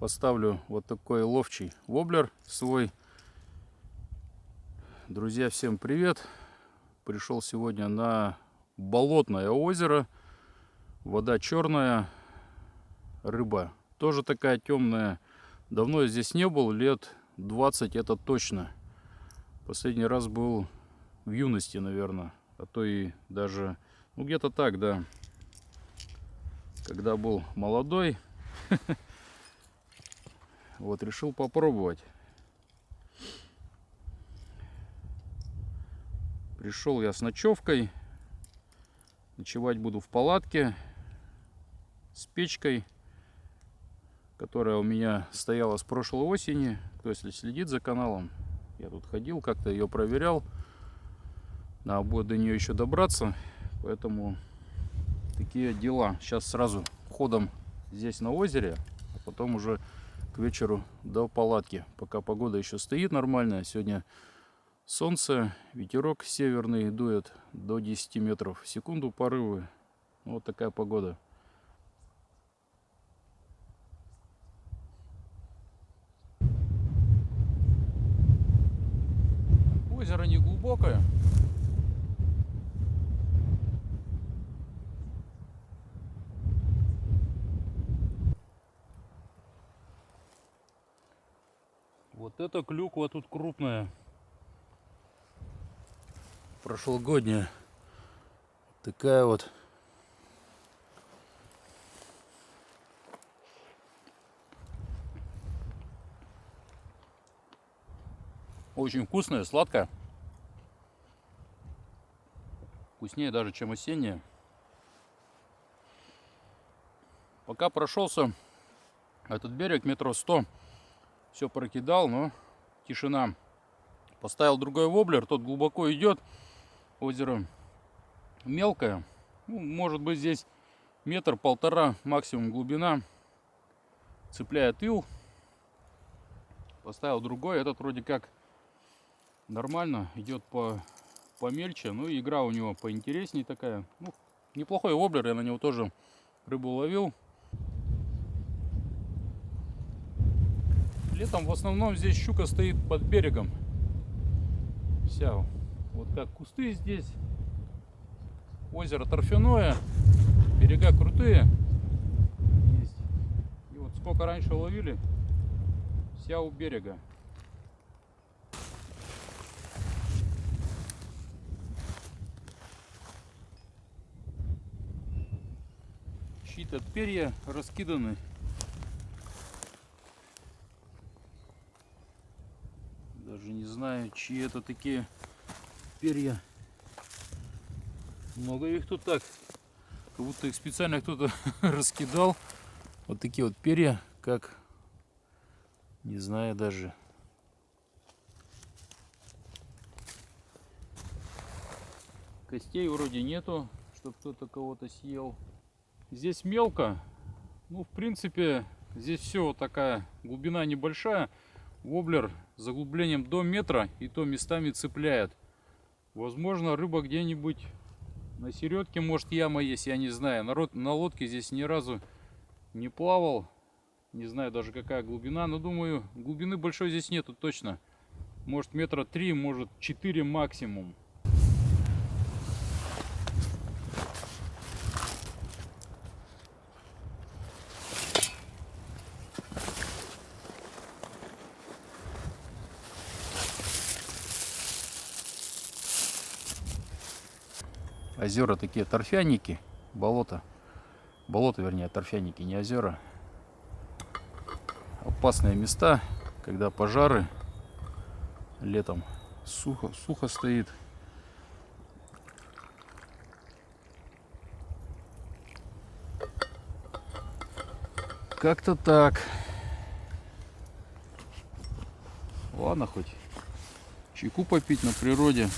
поставлю вот такой ловчий воблер свой. Друзья, всем привет! Пришел сегодня на болотное озеро. Вода черная, рыба тоже такая темная. Давно я здесь не был, лет 20 это точно. Последний раз был в юности, наверное, а то и даже, ну где-то так, да. Когда был молодой, вот решил попробовать. Пришел я с ночевкой. Ночевать буду в палатке с печкой, которая у меня стояла с прошлой осени. Кто если следит за каналом, я тут ходил, как-то ее проверял. Надо будет до нее еще добраться, поэтому такие дела. Сейчас сразу ходом здесь на озере, а потом уже к вечеру до палатки. Пока погода еще стоит нормальная. Сегодня солнце, ветерок северный дует до 10 метров в секунду порывы. Вот такая погода. Озеро не глубокое. Вот эта клюква тут крупная. Прошлогодняя. Такая вот. Очень вкусная, сладкая. Вкуснее даже, чем осенняя. Пока прошелся этот берег метров 100, все прокидал, но тишина. Поставил другой воблер, тот глубоко идет. Озеро мелкое. Ну, может быть здесь метр-полтора максимум глубина. Цепляет ил. Поставил другой. Этот вроде как нормально. Идет помельче. Ну и игра у него поинтереснее такая. Ну, неплохой воблер. Я на него тоже рыбу ловил. Летом в основном здесь щука стоит под берегом. Вся. Вот как кусты здесь. Озеро торфяное. Берега крутые. Есть. И вот сколько раньше ловили, вся у берега. Чьи-то перья раскиданы. Даже не знаю, чьи это такие перья. Много их тут так. Как будто их специально кто-то раскидал. Вот такие вот перья, как, не знаю даже. Костей вроде нету, чтобы кто-то кого-то съел. Здесь мелко. Ну, в принципе, здесь все вот такая глубина небольшая. Воблер с заглублением до метра, и то местами цепляет. Возможно, рыба где-нибудь на середке, может, яма есть, я не знаю. Народ на лодке здесь ни разу не плавал. Не знаю даже какая глубина, но думаю, глубины большой здесь нету точно. Может метра 3, может 4 максимум. Озера такие торфяники, болото, вернее, торфяники, не озера. Опасные места, когда пожары, летом сухо стоит. Как-то так. Ладно, хоть чайку попить на природе.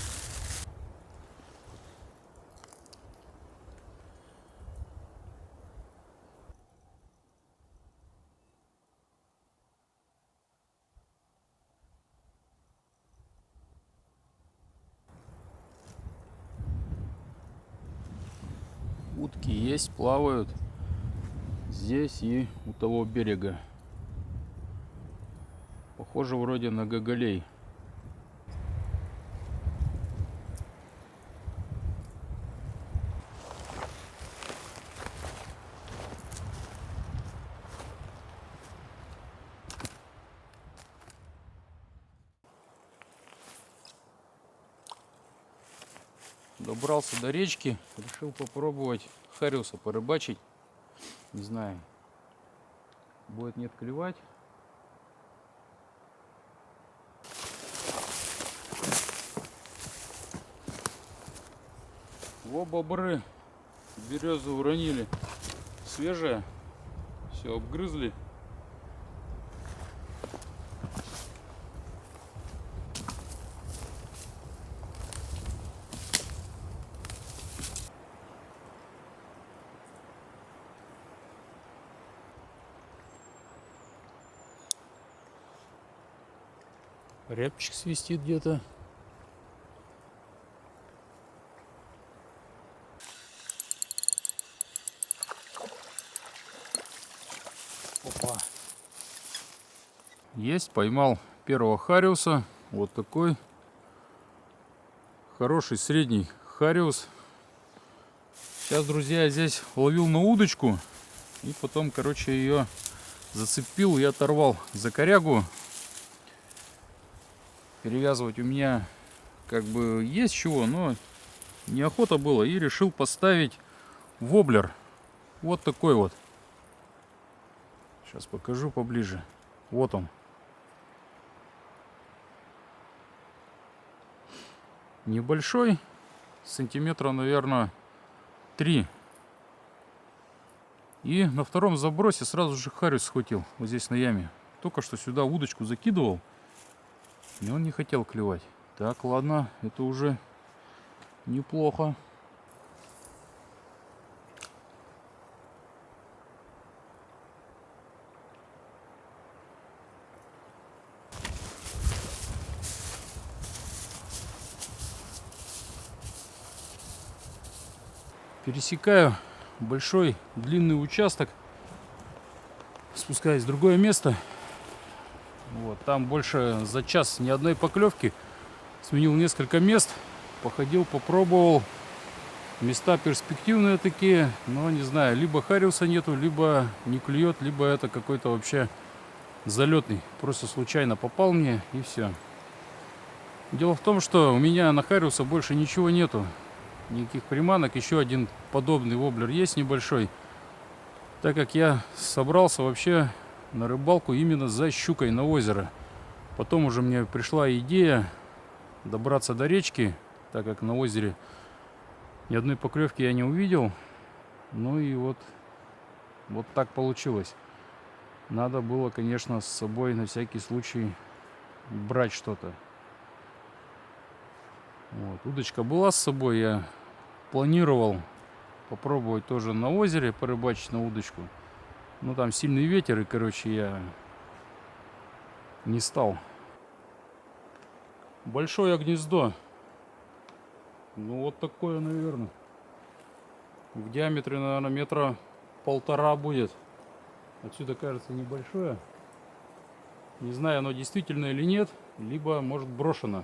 Утки есть, плавают здесь и у того берега. Похоже вроде на гоголей. Добрался до речки, решил попробовать хариуса порыбачить. Не знаю, будет нет клевать. Во, бобры березу уронили. Свежая, все обгрызли. Рябчик свистит где-то. Опа. Есть, поймал первого хариуса. Вот такой хороший средний хариус. Сейчас, друзья, я здесь ловил на удочку. И потом, короче, ее зацепил и оторвал за корягу. Перевязывать у меня как бы есть чего, но неохота было. И решил поставить воблер. Вот такой вот. Сейчас покажу поближе. Вот он. Небольшой. Сантиметра, наверное, 3. И на втором забросе сразу же хариус схватил. Вот здесь на яме. Только что сюда удочку закидывал. И он не хотел клевать. Так, ладно. Это уже неплохо. Пересекаю большой длинный участок. Спускаюсь в другое место. Вот, там больше за час ни одной поклевки. Сменил несколько мест. Походил, попробовал. Места перспективные такие. Но не знаю, либо хариуса нету, либо не клюет, либо это какой-то вообще залетный. Просто случайно попал мне и все. Дело в том, что у меня на хариуса больше ничего нету. Никаких приманок. Еще один подобный воблер есть небольшой. Так как я собрался вообще на рыбалку именно за щукой на озеро. Потом уже мне пришла идея добраться до речки, так как на озере ни одной поклевки я не увидел. Ну и вот так получилось. Надо было, конечно, с собой на всякий случай брать что-то. Вот. Удочка была с собой, я планировал попробовать тоже на озере порыбачить на удочку. Но там сильный ветер, и, короче, я не стал. Большое гнездо. Ну, вот такое, наверное. В диаметре, наверное, метра 1,5 будет. Отсюда кажется небольшое. Не знаю, оно действительно или нет, либо, может, брошено.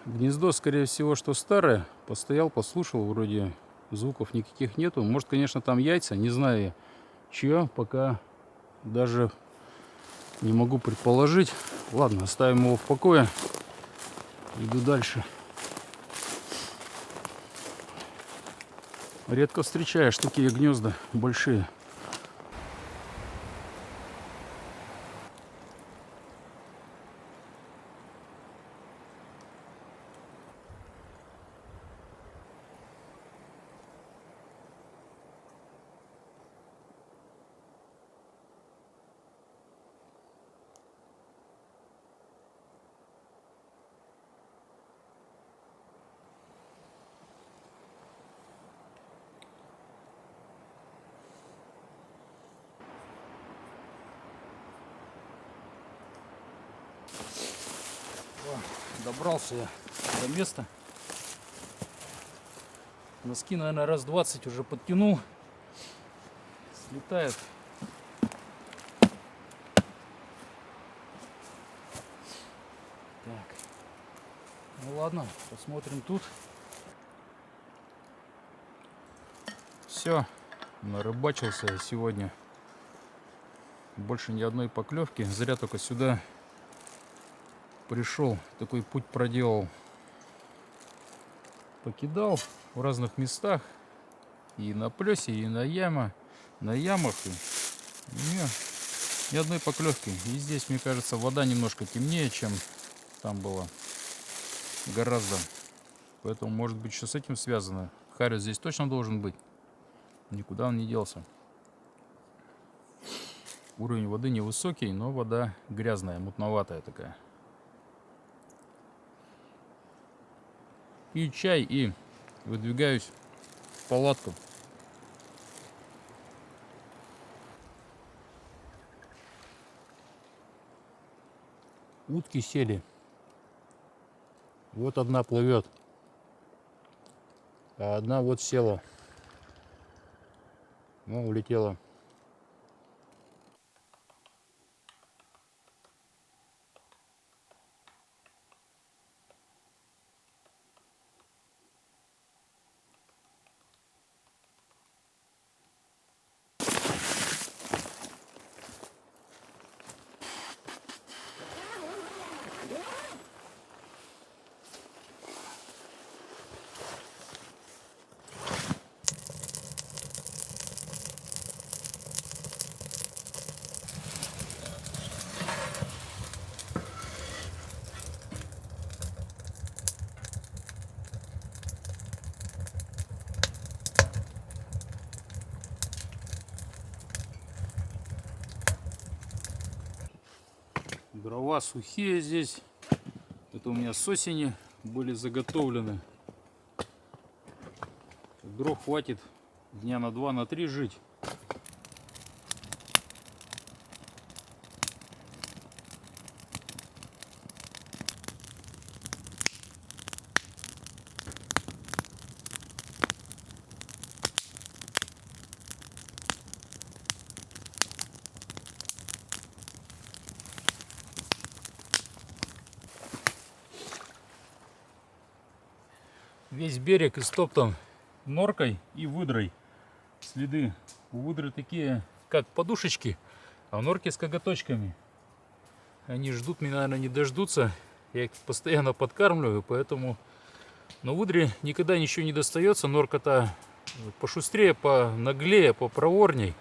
Гнездо, скорее всего, что старое. Постоял, послушал, вроде звуков никаких нету. Может, конечно, там яйца, не знаю чье, пока даже не могу предположить. Ладно, оставим его в покое. Иду дальше. Редко встречаешь такие гнезда большие. Добрался я до места. Носки, наверное, раз 20 уже подтянул. Слетает. Так. Ну ладно, посмотрим тут. Все, нарыбачился я сегодня. Больше ни одной поклевки. Зря только сюда пришел. Такой путь проделал. Покидал в разных местах. И на плесе, и на ямах. И ни одной поклевки. И здесь, мне кажется, вода немножко темнее, чем там было. Гораздо. Поэтому, может быть, что с этим связано. Хариус здесь точно должен быть. Никуда он не делся. Уровень воды невысокий, но вода грязная, мутноватая такая. Пью чай и выдвигаюсь в палатку. Утки сели. Вот одна плывет, а одна вот села. Ну, улетела. Дрова сухие здесь. Это у меня с осени были заготовлены. Дров хватит дня на 2, на 3 жить. Весь берег истоптан норкой и выдрой. Следы у выдры такие, как подушечки, а в норке с коготочками. Они ждут меня, наверное, не дождутся. Я их постоянно подкармливаю, поэтому... Но выдре никогда ничего не достается. Норка-то пошустрее, понаглее, попроворней.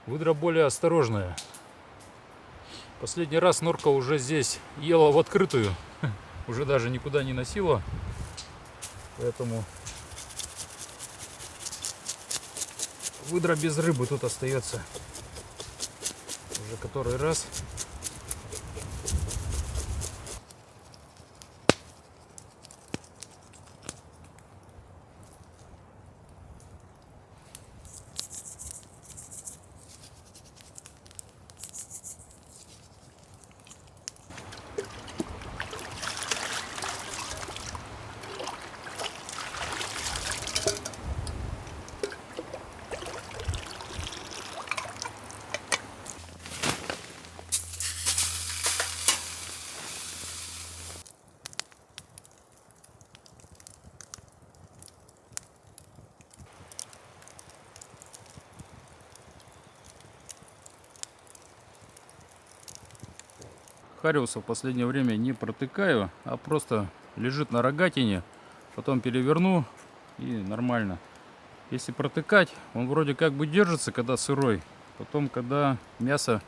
Выдра более осторожная. Последний раз норка уже здесь ела в открытую. Уже даже никуда не носила. Поэтому выдра без рыбы тут остается уже который раз. Хариуса в последнее время не протыкаю, а просто лежит на рогатине, потом переверну и нормально. Если протыкать, он вроде как бы держится, когда сырой, потом, когда мясо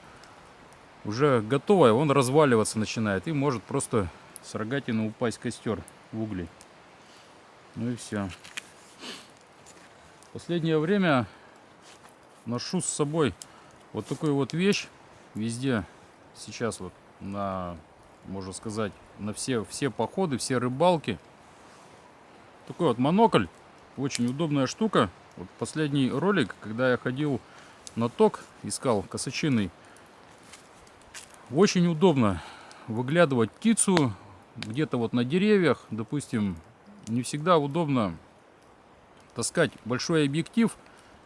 уже готовое, он разваливаться начинает и может просто с рогатины упасть в костер, в угли. Ну и все. В последнее время ношу с собой вот такую вот вещь везде сейчас вот. Можно сказать, на все походы, все рыбалки. Такой вот монокль. Очень удобная штука. Вот последний ролик, когда я ходил на ток, искал косачиный. Очень удобно выглядывать птицу, где-то вот на деревьях, допустим, не всегда удобно таскать большой объектив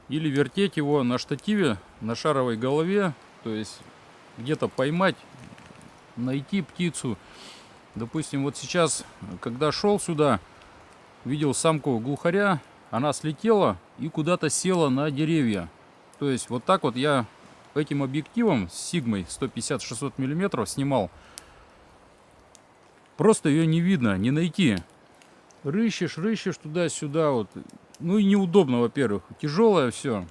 или вертеть его на штативе, на шаровой голове, то есть где-то поймать, найти птицу. Допустим, вот сейчас, когда шел сюда, видел самку глухаря, она слетела и куда-то села на деревья. То есть вот так вот я этим объективом с Сигмой 150-600 мм снимал. Просто ее не видно, не найти. Рыщешь туда-сюда вот. Ну и неудобно, во-первых. Тяжелое все.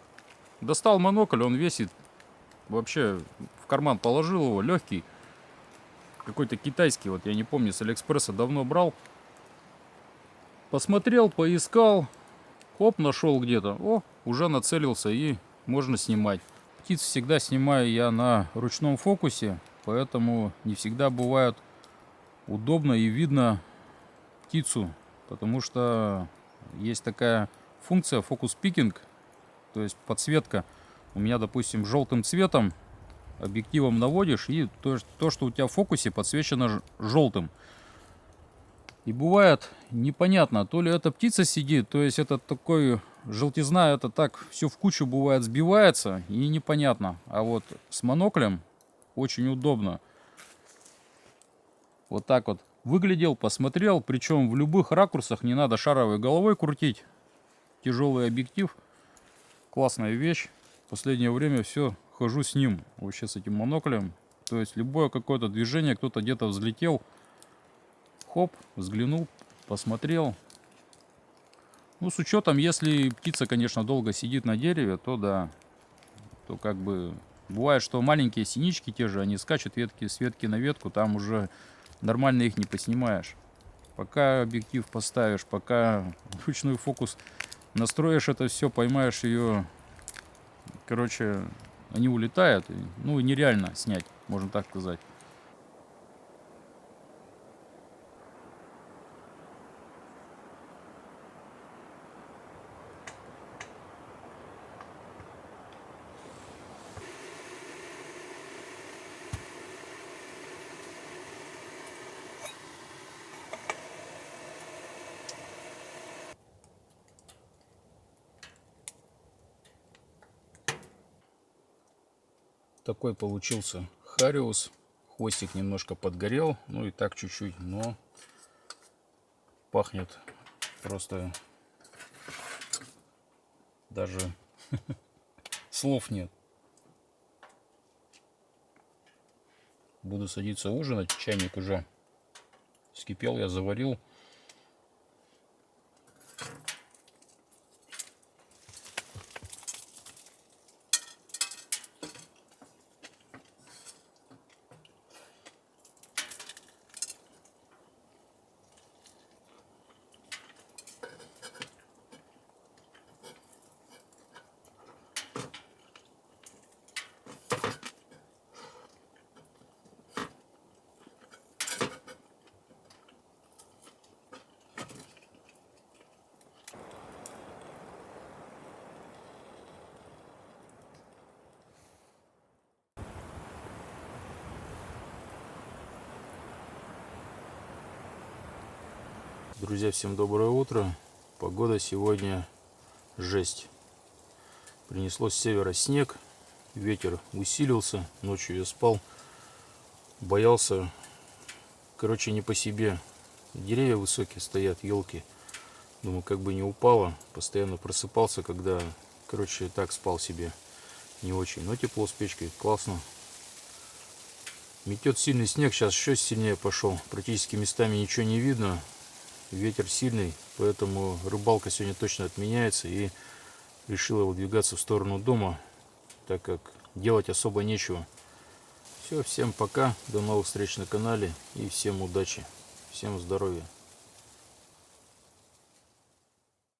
Достал монокль, он весит. Вообще в карман положил его, легкий. Какой-то китайский, вот я не помню, с Алиэкспресса давно брал. Посмотрел, поискал. Хоп, нашел где-то. О, уже нацелился и можно снимать. Птиц всегда снимаю я на ручном фокусе, поэтому не всегда бывает удобно и видно птицу. Потому что есть такая функция фокус-пикинг, то есть подсветка. У меня, допустим, желтым цветом объективом наводишь, и то, что у тебя в фокусе, подсвечено желтым. И бывает непонятно, то ли эта птица сидит, то есть это такой желтизна, это так все в кучу бывает сбивается и непонятно. А вот с моноклем очень удобно. Вот так вот выглядел, посмотрел, причем в любых ракурсах, не надо шаровой головой крутить. Тяжелый объектив, классная вещь. В последнее время все хожу с ним, вообще с этим моноклем. То есть любое какое-то движение, кто-то где-то взлетел, хоп, взглянул, посмотрел. Ну, с учетом, если птица, конечно, долго сидит на дереве, то да, то как бы бывает, что маленькие синички те же, они скачут с ветки на ветку, там уже нормально их не поснимаешь. Пока объектив поставишь, пока ручной фокус настроишь это все, поймаешь ее, короче, они улетают, ну и нереально снять, можно так сказать. Такой получился хариус. Хвостик немножко подгорел, ну и так чуть-чуть, но пахнет просто даже слов нет. Буду садиться ужинать, чайник уже вскипел, я заварил. Друзья, всем доброе утро. Погода сегодня жесть. Принесло с севера снег, ветер усилился, ночью я спал, боялся, короче, не по себе. Деревья высокие стоят, елки. Думаю, как бы не упало. Постоянно просыпался, когда, короче, так спал себе не очень. Но тепло с печкой, классно. Метет сильный снег, сейчас еще сильнее пошел. Практически местами ничего не видно. Ветер сильный, поэтому рыбалка сегодня точно отменяется. И решила выдвигаться в сторону дома, так как делать особо нечего. Все, всем пока, до новых встреч на канале и всем удачи, всем здоровья.